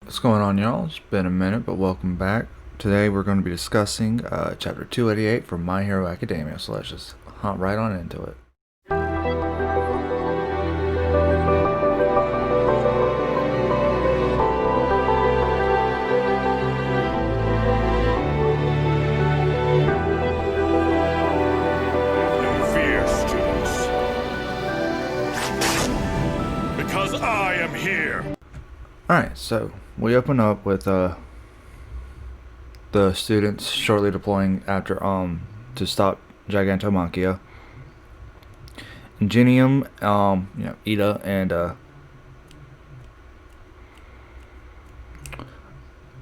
What's going on, y'all? It's been a minute, but welcome back. Today we're going to be discussing Chapter 288 from My Hero Academia, so let's just hop right on into it. No fear, students. Because I am here. Alright, so we open up with the students shortly deploying after to stop Gigantomachia. Ingenium, Ida and I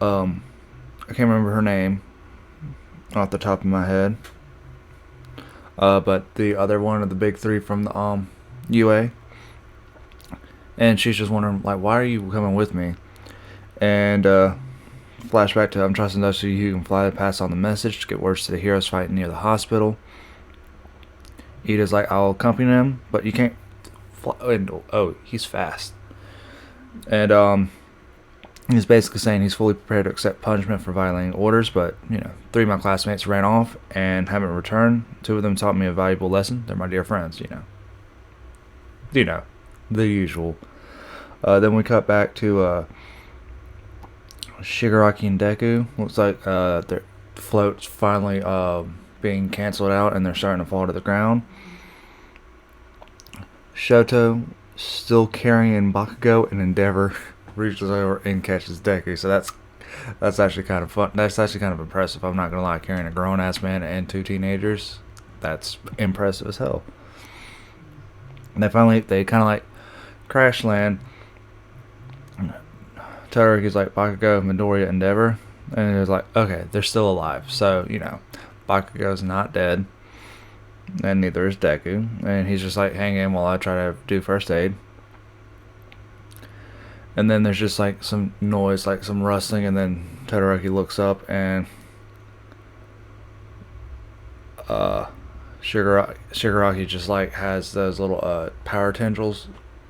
can't remember her name off the top of my head. But the other one of the big three from the UA. And she's just wondering, like, why are you coming with me? And flashback to I'm trusting those of you who can fly to pass on the message to get word to the heroes fighting near the hospital. Ida's like, I'll accompany him, but you can't fly. Oh, he's fast. And he's basically saying he's fully prepared to accept punishment for violating orders, but, three of my classmates ran off and haven't returned. Two of them taught me a valuable lesson. They're my dear friends, the usual. Then we cut back to Shigaraki and Deku. Looks like their float's finally being canceled out and they're starting to fall to the ground. Shoto, still carrying Bakugo and Endeavor, reaches over and catches Deku. So that's actually kind of fun. That's actually kind of impressive. I'm not gonna lie, carrying a grown ass man and two teenagers, that's impressive as hell. And they kind of like crash land. Todoroki's like, Bakugo, Midoriya, Endeavor, and it was like, okay, they're still alive. So Bakugo's not dead, and neither is Deku, and he's just like, hang in while I try to do first aid. And then there's just like some noise, like some rustling, and then Todoroki looks up and Shigaraki just like has those little power tendrils,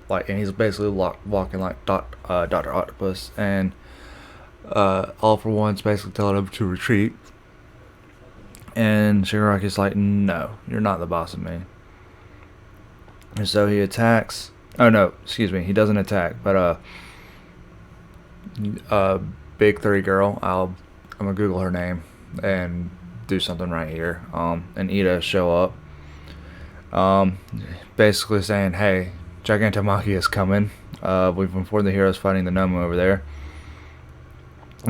like, and he's basically walking like Dr. Octopus, and All For One's basically telling him to retreat, and Shigaraki's like, no, you're not the boss of me. And so he attacks. Oh no, excuse me, he doesn't attack, but big three girl, I'm gonna Google her name and do something right here. And Ida show up, basically saying, hey, Gigantomachia is coming. We've informed the heroes fighting the Nomu over there.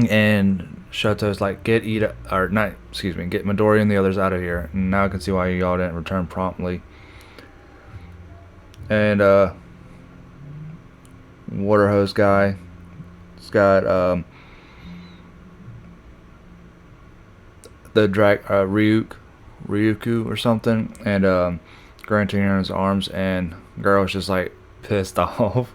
And Shoto's like, get Midori and the others out of here. And now I can see why y'all didn't return promptly. And water hose guy, it's got the Ryuku or something, and granting her in his arms, and girl's just like pissed off.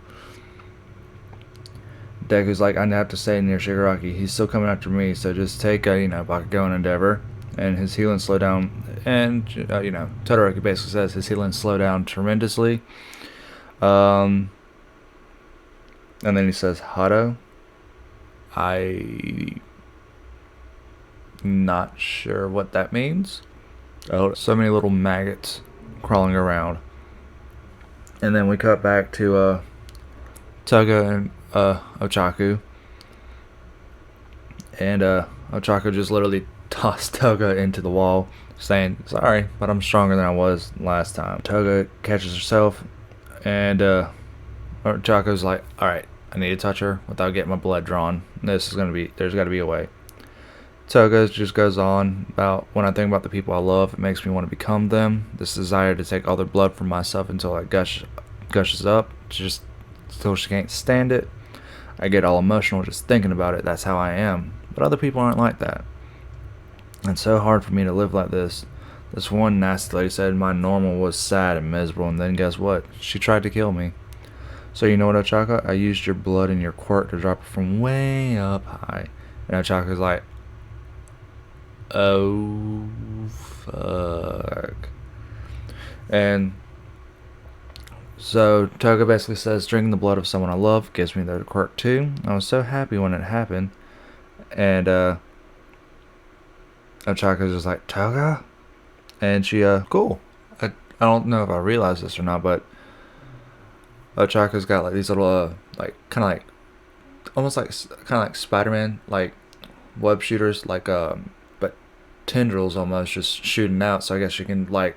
Deku's like, I have to stay near Shigaraki. He's still coming after me, so just take Bakugo and Endeavor, and his healing slow down. And Todoroki basically says his healing slow down tremendously. And then he says, Hado. I'm not sure what that means. Oh, so many little maggots crawling around. And then we cut back to Toga and Ochaku. And Ochaku just literally tossed Toga into the wall, saying, sorry, but I'm stronger than I was last time. Toga catches herself, and Ochaku's like, alright, I need to touch her without getting my blood drawn. There's got to be a way. Toga just goes on about, when I think about the people I love, it makes me want to become them. This desire to take all their blood from myself until it gushes up, just until she can't stand it. I get all emotional just thinking about it. That's how I am. But other people aren't like that. It's so hard for me to live like this. This one nasty lady said my normal was sad and miserable, and then guess what? She tried to kill me. So you know what, Ochaka? I used your blood and your quirk to drop it from way up high. And Ochaka's like, oh, fuck. And So Toga basically says, drinking the blood of someone I love gives me the quirk too. I was so happy when it happened. And Ochaka's just like, Toga? And she, cool. I don't know if I realized this or not, but Ochaka's got like these little, like, kind of like, almost like, kind of like Spider-Man, like, web shooters, like, but tendrils almost just shooting out. So I guess she can, like,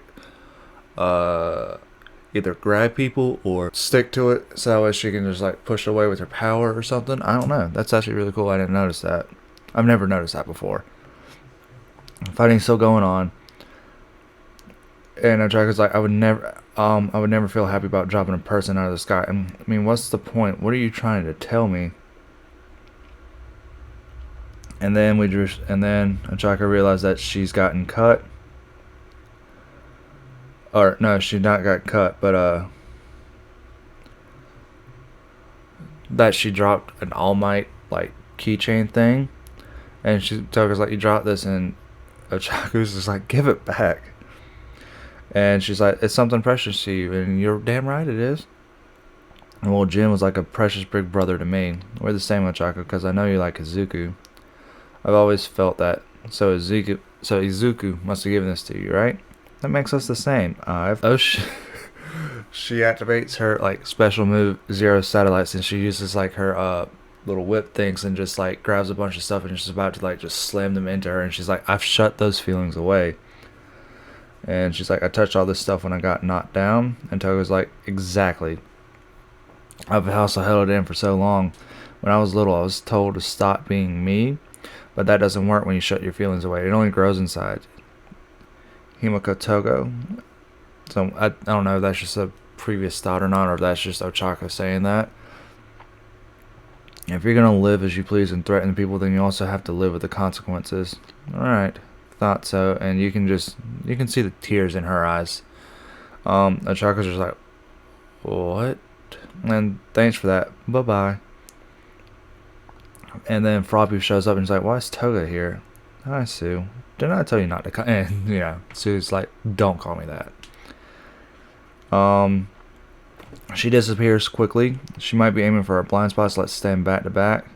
either grab people or stick to it, so that way she can just like push it away with her power or something. I don't know. That's actually really cool. I didn't notice that. I've never noticed that before. Fighting's still going on, and Drago's like, I would never feel happy about dropping a person out of the sky. And I mean, what's the point? What are you trying to tell me? And then Ochaka realized that she's gotten cut. Or no, she not got cut, but that she dropped an All Might like keychain thing, and she Toga's like, you dropped this, and Ochaku's just like, give it back. And she's like, it's something precious to you, and you're damn right it is. And well, Jin was like a precious big brother to me. We're the same, Ochaku, because I know you like Izuku. I've always felt that. So Izuku must have given this to you, right? That makes us the same. She activates her like special move, Zero Satellites, and she uses like her little whip things and just like grabs a bunch of stuff and she's about to like just slam them into her, and she's like, I've shut those feelings away. And she's like, I touched all this stuff when I got knocked down. And Toga's like, exactly. I've also held it in for so long. When I was little, I was told to stop being me, but that doesn't work when you shut your feelings away. It only grows inside. Himiko Togo. So I don't know if that's just a previous thought or not, or if that's just Ochaka saying that. If you're gonna live as you please and threaten people, then you also have to live with the consequences. Alright, thought so. And you can see the tears in her eyes. Ochaka's just like, what? And thanks for that. Bye bye. And then Froppy shows up and he's like, why is Toga here? Hi, Sue. Didn't I tell you not to come? And, you know, Sue's like, don't call me that. She disappears quickly. She might be aiming for our blind spots. Let's stand back to back.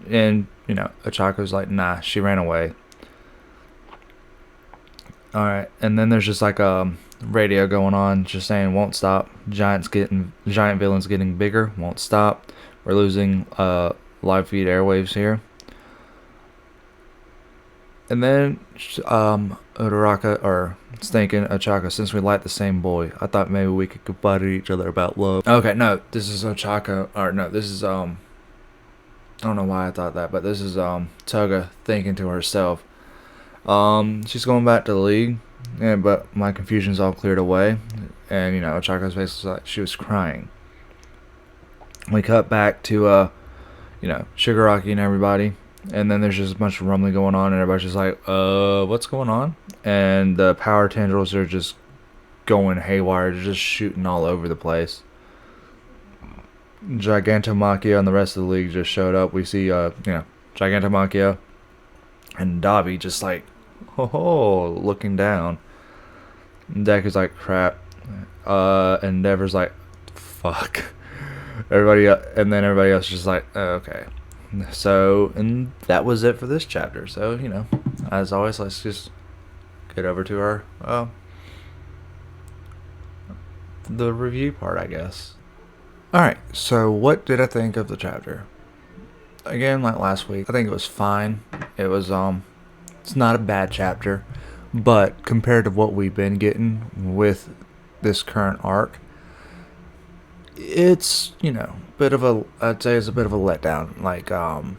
And, you know, Ochako's like, nah, she ran away. Alright, and then there's just like a radio going on, just saying, won't stop. Giant villains getting bigger, won't stop. We're losing live feed airwaves here. And then Uraraka, or thinking, Ochaka, since we like the same boy, I thought maybe we could confide in each other about love. Okay, no, this is Ochaka, or no, this is I don't know why I thought that, but this is Toga thinking to herself. She's going back to the league, but my confusion's all cleared away. And you know, Ochaka's basically like she was crying. We cut back to you know, Shigaraki and everybody. And then there's just a bunch of rumbling going on, and everybody's just like, what's going on? And the power tendrils are just going haywire, just shooting all over the place. Gigantomachia and the rest of the league just showed up. We see, you know, Gigantomachia and Dabi just like, looking down. And Deku's like, crap. And Endeavor's like, fuck. And then everybody else is just like, okay. So, and that was it for this chapter. So, you know, as always, let's just get over to our the review part, I guess. Alright, so what did I think of the chapter? Again, like last week, I think it was fine. It was it's not a bad chapter, but compared to what we've been getting with this current arc, it's, you know, I'd say it's a bit of a letdown. Like, kind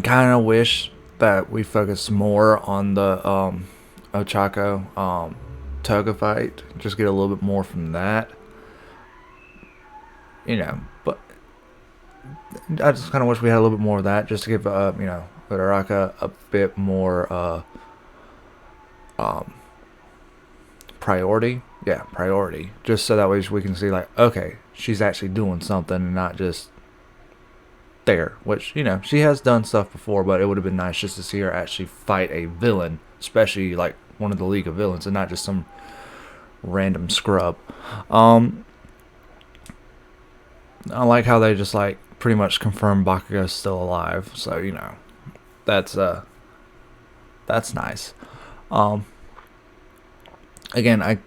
of wish that we focus more on the Ochako Toga fight. Just get a little bit more from that. You know, but I just kind of wish we had a little bit more of that, just to give, you know, Uraraka a bit more priority. Yeah, priority. Just so that way we can see, like, okay, she's actually doing something and not just there. Which, you know, she has done stuff before, but it would have been nice just to see her actually fight a villain, especially like one of the League of Villains, and not just some random scrub. Um, I like how they just like pretty much confirm Bakugo's still alive. So you know, that's nice. Um, again, I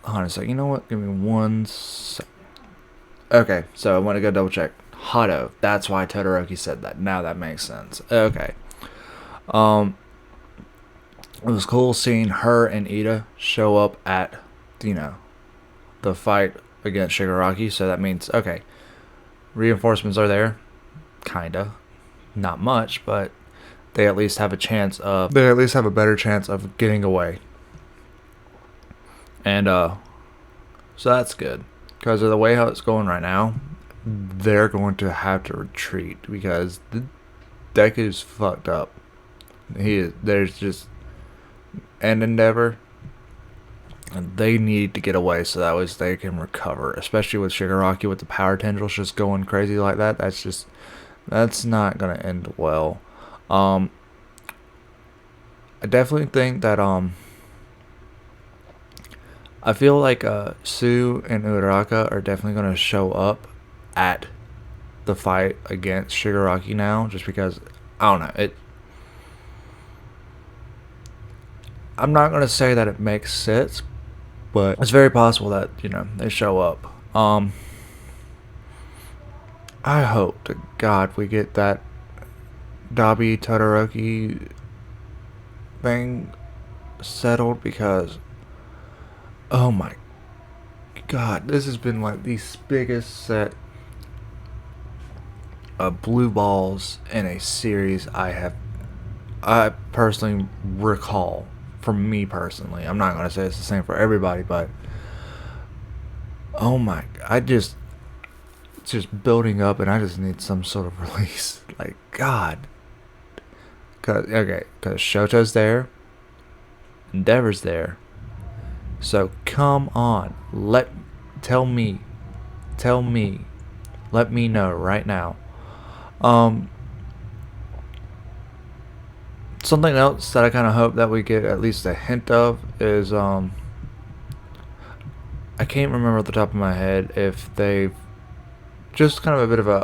honestly, you know what? Give me one sec. Okay, so I want to go double check. Hado. That's why Todoroki said that. Now that makes sense. Okay. Um, it was cool seeing her and Ida show up at, you know, the fight against Shigaraki. So that means, okay, reinforcements are there. Kinda. Not much, but they at least have a chance of, they at least have a better chance of getting away. And, so that's good. Because of the way how it's going right now, they're going to have to retreat because the deck is fucked up. There's just an Endeavor, and they need to get away so that way they can recover. Especially with Shigaraki with the power tendrils just going crazy like that. That's not gonna end well. I definitely think that I feel like Sue and Uraraka are definitely gonna show up at the fight against Shigaraki now, just because I don't know. I'm not gonna say that it makes sense, but it's very possible that they show up. I hope to God we get that Dabi Todoroki thing settled because oh my God, this has been like the biggest set of blue balls in a series I personally recall. For me personally, I'm not gonna say it's the same for everybody, but oh my, it's just building up, and I just need some sort of release. Like God, cause Shoto's there, Endeavor's there, so come on, tell me, let me know right now. Something else that I kind of hope that we get at least a hint of is I can't remember at the top of my head if they've just kind of a bit of a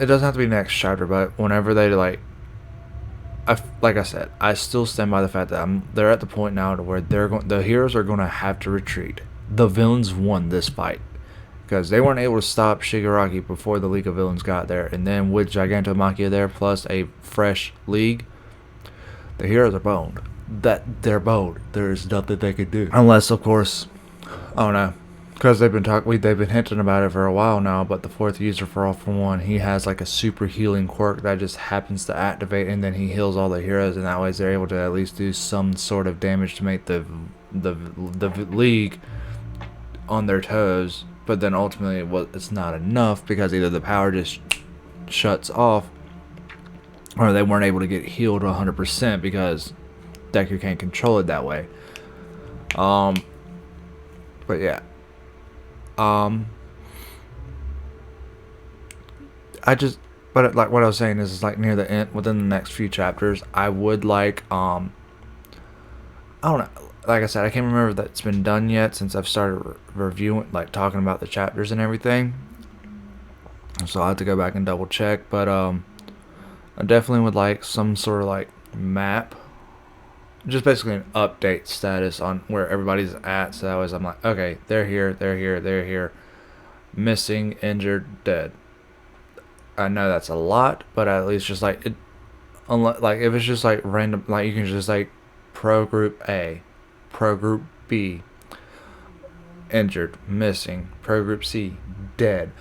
it doesn't have to be next chapter, but whenever they like I said, I still stand by the fact that they're at the point now to where the heroes are going to have to retreat. The villains won this fight because they weren't able to stop Shigaraki before the League of Villains got there, and then with Gigantomachia there plus a fresh league, the heroes are boned. They're boned. There's nothing they can do unless, of course, I don't know, because they've been hinting about it for a while now. But the fourth user for All For One, he has like a super healing quirk that just happens to activate, and then he heals all the heroes, and that way they're able to at least do some sort of damage to make the league on their toes. But then ultimately, it's not enough because either the power just shuts off, or they weren't able to get healed 100% because Deku can't control it that way. But yeah. But like what I was saying is like near the end, within the next few chapters, I would like, I don't know. Like I said, I can't remember if that's been done yet since I've started reviewing, like talking about the chapters and everything. So I'll have to go back and double check. But I definitely would like some sort of like map, just basically an update status on where everybody's at. So that was I'm like, okay, they're here, missing, injured, dead. I know that's a lot, but at least just like it, unless like if it's just like random, like you can just like pro group A, pro group B, injured, missing, pro group C, dead,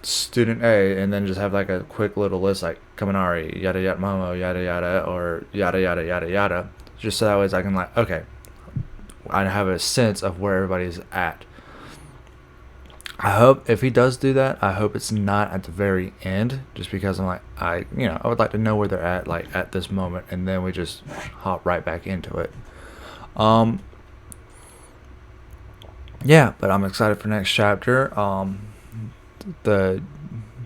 student A, and then just have like a quick little list like Kaminari, yada yada, Momo, yada yada, or yada yada yada yada, just so that way I can like, okay, I have a sense of where everybody's at. I hope if he does do that, I hope it's not at the very end, just because I'm like, I would like to know where they're at, like at this moment, and then we just hop right back into it. Yeah, but I'm excited for next chapter. The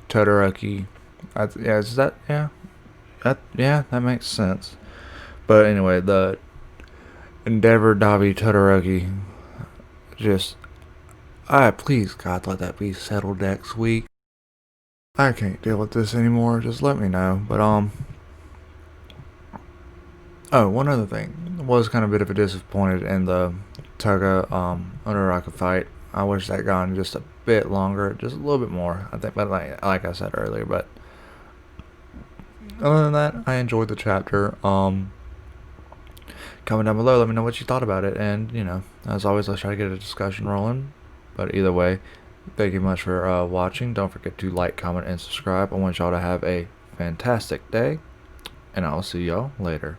Todoroki, that makes sense. But anyway, the Endeavor Dabi Todoroki, just, please God, let that be settled next week. I can't deal with this anymore. Just let me know. But oh, one other thing. I was kind of a bit of a disappointed in the Toga Uraraka fight. I wish that gone just a bit longer, just a little bit more. I think, but like I said earlier, but other than that, I enjoyed the chapter. Comment down below, let me know what you thought about it, and as always, let's try to get a discussion rolling. But either way, thank you much for watching. Don't forget to like, comment, and subscribe. I want y'all to have a fantastic day, and I'll see y'all later.